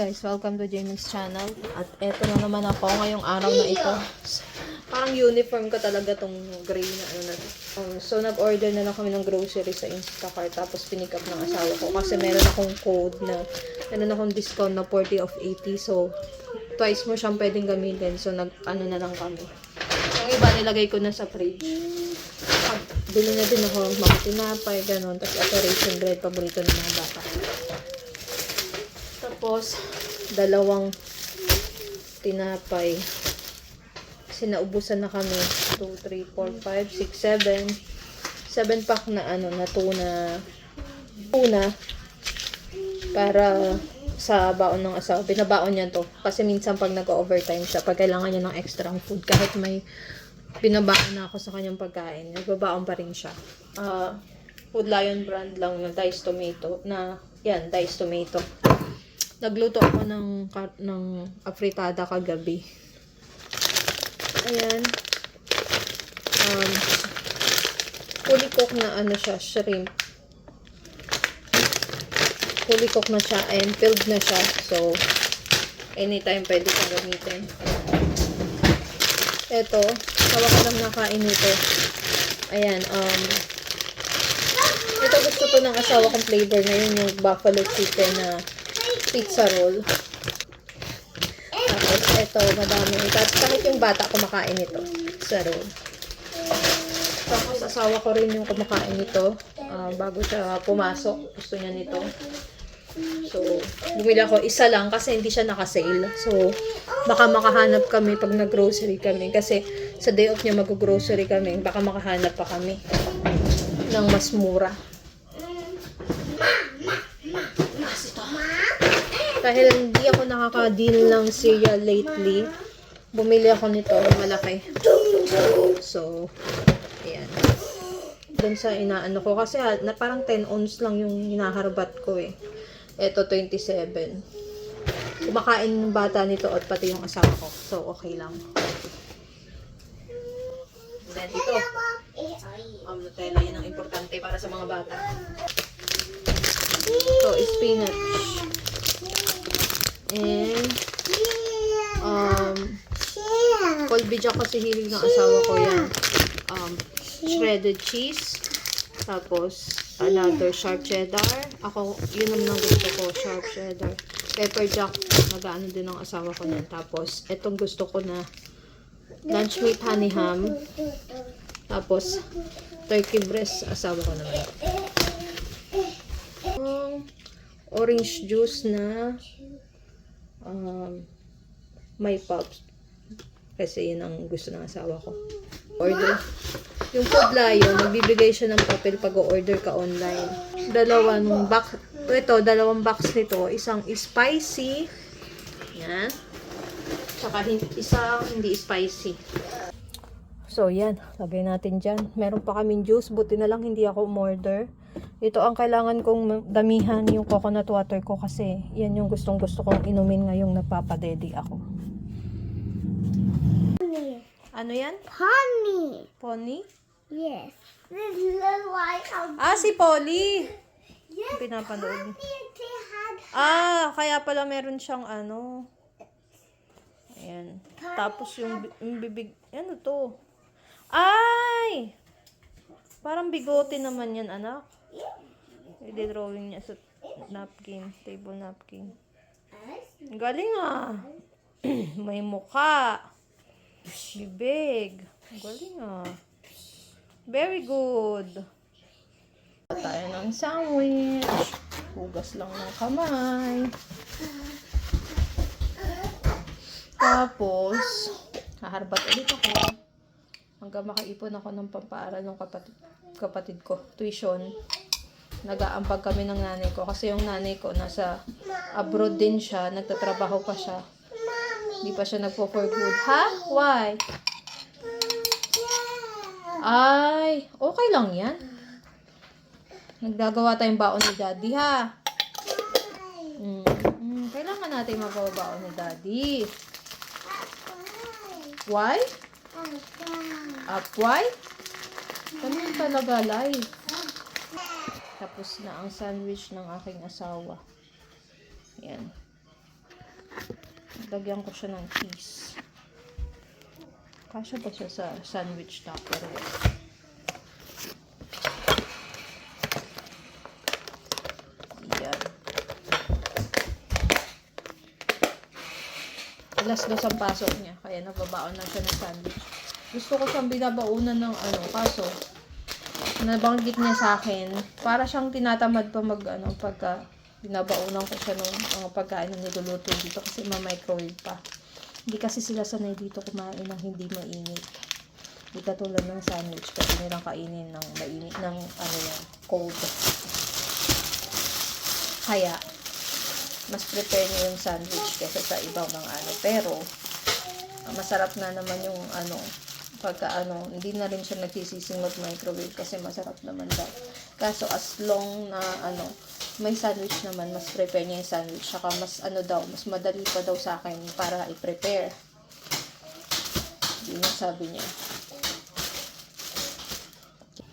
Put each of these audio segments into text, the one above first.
Guys, welcome to Jamie's channel. At eto na naman ako ngayong araw na ito. Parang uniform ko talaga tong gray na ano na to. So, nag-order na lang kami ng grocery sa Instacart. Tapos, pinick up ng asawa ko. Kasi meron akong code na, meron akong discount na 40 of 80. So, twice mo siyang pwedeng gamitin. So, ano na lang kami. Yung iba, nilagay ko na sa fridge. Bili na din ako mga tinapay, gano'n. Tapos, ito raisin bread, paborito ng mga bata. Tapos, dalawang tinapay. Kasi naubusan na kami. 2, 3, 4, 5, 6, 7. 7 pack na ano, na tuna. Para sa baon ng asawa. Binabaon niya to. Kasi minsan pag nag-overtime siya, pag kailangan niya ng extra food, kahit may binabaon na ako sa kanyang pagkain, nagbabaon pa rin siya. Food Lion brand lang na diced tomato. Diced tomato. Nagluto ako ng afritada kagabi. Ayan. Fully cooked na ano siya, shrimp. Fully cooked na siya and filled na siya. So, anytime pwede kang gamitin. Ito, tawa ko lang nakain ito. Ayan, ito gusto to ng asawa kong flavor na yun, yung buffalo chicken na pizza roll. Tapos, ito, madami. Tapos, kahit yung bata kumakain ito. Pizza roll. Tapos, asawa ko rin yung kumakain ito. Bago siya pumasok, gusto niya nito. So, bumili ako isa lang kasi hindi siya naka-sale. So, baka makahanap kami pag nag-grocery kami. Kasi, sa day off niya mag-grocery kami, baka makahanap pa kami ng mas mura. Dahil hindi ako nakaka-deal ng cereal lately, bumili ako nito, malaki. So, ayan. Doon sa inaano ko, kasi parang 10 ounce lang yung hinaharbat ko eh. Ito, 27. Kumakain ng bata nito at pati yung asawa ko. So, okay lang. Then, ito. Nutella, yun ang importante para sa mga bata. Ito, spinach. And, Colby Jack kasi hilig ng asawa ko yan. Shredded cheese. Tapos, another sharp cheddar. Ako, yun naman ang gusto ko, sharp cheddar. Pepper jack, nag-ano din ng asawa ko yan. Tapos, etong gusto ko na lunch meat honey ham. Tapos, turkey breast, asawa ko naman. Orange juice na may pops. Kasi yun ang gusto ng asawa ko. Order. Yung Food Lion, nagbibigay siya ng papel pag o-order ka online. Dalawang box nito. Isang spicy. Yan. Saka isang hindi spicy. So, yan. Lagay natin dyan. Meron pa kaming juice. Buti na lang hindi ako umorder. Ito ang kailangan kong damihan yung coconut water ko kasi yan yung gustong gusto kong inumin ngayong nagpapadedi ako. Honey. Ano yan? Honey. Pony? Yes. This little white. Si Polly! Yes. Pinapanood. Had. Kaya pala meron siyang ano. Ayan. Tapos yung bibig. Ano to? Ay! Parang bigote naman yan, anak. I-drawing niya sa napkin. Table napkin. Galing ah. May mukha. Bibig. Galing ah. Very good. Tayo ng sandwich. Hugas lang ng kamay. Tapos, haharbat ulit ako. Hanggang makaipon ako ng pampaaral ng kapatid ko. Tuition. Nag-aambag kami ng nanay ko. Kasi yung nanay ko nasa abroad din siya. Nagtatrabaho pa siya. Hindi pa siya nagpo-for good. Ha? Why? Ay, okay lang yan. Nagdagawa tayong baon ni Daddy, ha? Kailangan natin magawa baon ni Daddy. Why? Up, why? Ganun talaga, life. Tapos na ang sandwich ng aking asawa. Yan. Lagyan ko siya ng cheese. Kasya ba siya sa sandwich tupperware? Yan. Alas 2 ang pasok niya. Kaya nababaon na siya ng sandwich. Gusto ko siyang binabaunan ng kaso nabanggit niya sa akin, para siyang tinatamad pa pagka binabaunan ko siya ng mga pagkain na niluluto dito kasi ma-microwave pa. Hindi kasi sila sanay dito kumain ng hindi mainit. Hindi katulad ng sandwich, kasi nilang kainin ng mainit, ng cold. Kaya, mas prepare niya yung sandwich kaysa sa ibang mga Pero, masarap na naman yung pagka hindi na rin siya nagsisising mag-microwave kasi masarap naman daw. Kaso as long na may sandwich naman, mas prepare niya yung sandwich. Saka mas mas madali pa daw sa akin para i-prepare. Yun ang sabi niya.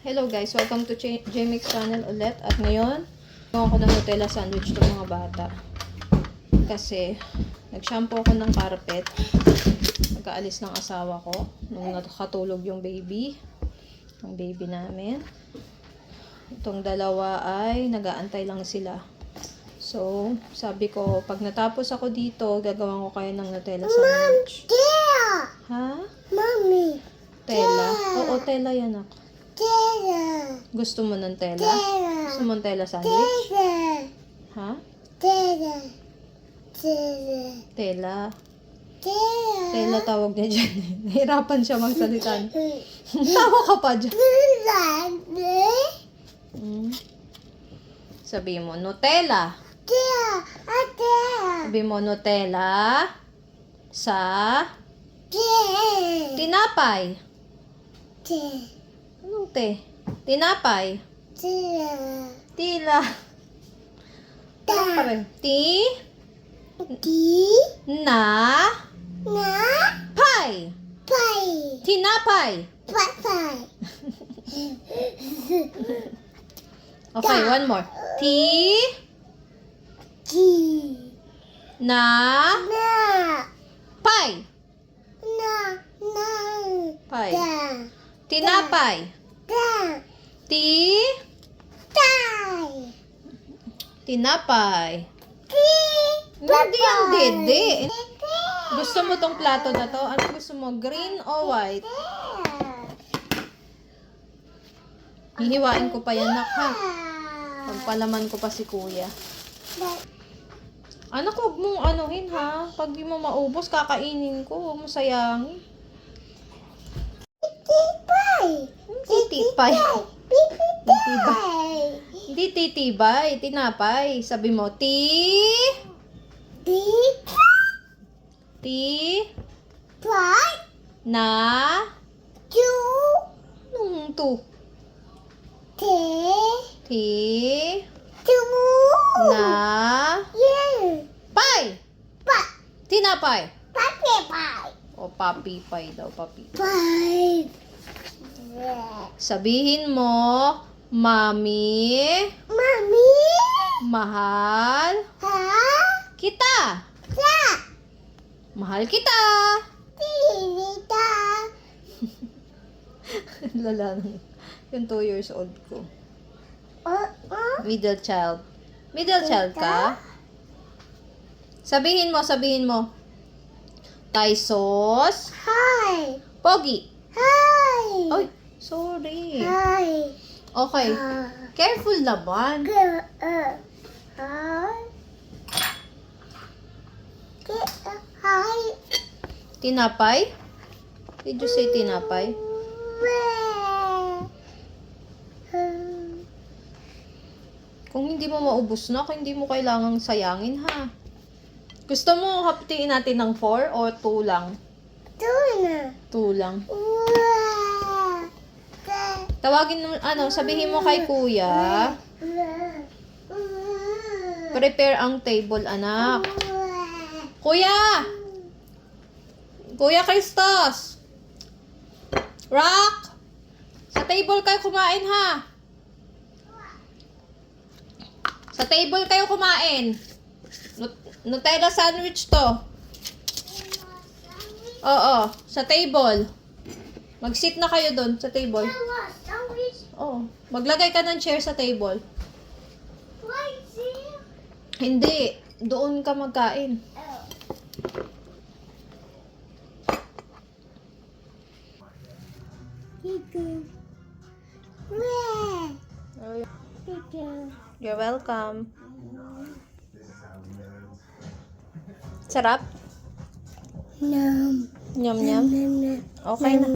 Hello guys, welcome to JMix channel ulit. At ngayon, gawa ko ng Nutella sandwich ng mga bata. Kasi, nag-shampoo ko ng carpet. Nagkaalis ng asawa ko nung nakatulog yung baby. Ang baby namin. Itong dalawa ay nag-aantay lang sila. So, sabi ko, pag natapos ako dito, gagawan ko kayo ng Nutella sandwich. Tela! Ha? Mommy! Tela? Oo, tela yan ako. Tela! Gusto mo ng tela? Tela! Gusto mo ng tela sandwich? Tela! Ha? Tela! Tela! Tela. Tela! Tela tawag niya dyan. Nahirapan siya magsalita. Tawa ka pa dyan. Sabi mo, Nutella. Tela! Tela! Sabi mo, Nutella sa Tela! tinapay. Tela! Anong te? Tinapay. Tela! Tila. Ano pa rin? Di! Na Na! pay. Pai! Tinapay. Pai! Okay, one more. Di! Na Na! pay. Na! Na! Pay. Da! Tinapay. Da! Tai! Tinapay. Di! Hindi ang dede. Gusto mo tong plato na to? Ano gusto mo? Green o white? Hihiwain ko pa yan, nak, ha? Pagpalaman ko pa si kuya. Anak, huwag mong anuhin, ha? Pag di mo maubos, kakainin ko. Huwag mo sayangin. Titipay! Titipay. Titipay! Hindi titibay. Tinapay. Sabi mo, Titipay! na, Ju! nung tu. Te! Tu! Na, Yen! pay. Pa! Tinapay. Papipay! O, papipay daw, papi. Pay! Sabihin mo, Mami, Mami! mahal Ha? kita. Sa! Mahal kita. Tinita! Lala na. Yung 2 years old ko. Middle child. Middle child ka? Sabihin mo. Thai sauce. Hi! Pogi. Hi! Oy, sorry. Hi! Okay. Careful naman. Hi! Hi! Tinapay? Did you say tinapay? Kung hindi mo maubos na, kung hindi mo kailangang sayangin, ha? Gusto mo hapitiin natin ng 4 o 2 lang? 2 lang. Tawagin mo, sabihin mo kay kuya, prepare ang table, anak. Kuya! Kuya Christos! Rock! Sa table kayo kumain, ha? Sa table kayo kumain. Nutella sandwich to. Oo, sa table. Mag-sit na kayo doon sa table. Oo, maglagay ka ng chair sa table. Hindi, doon ka magkain. You're welcome. Sarap? Nom. Nyam nyam. Nom. Okay na.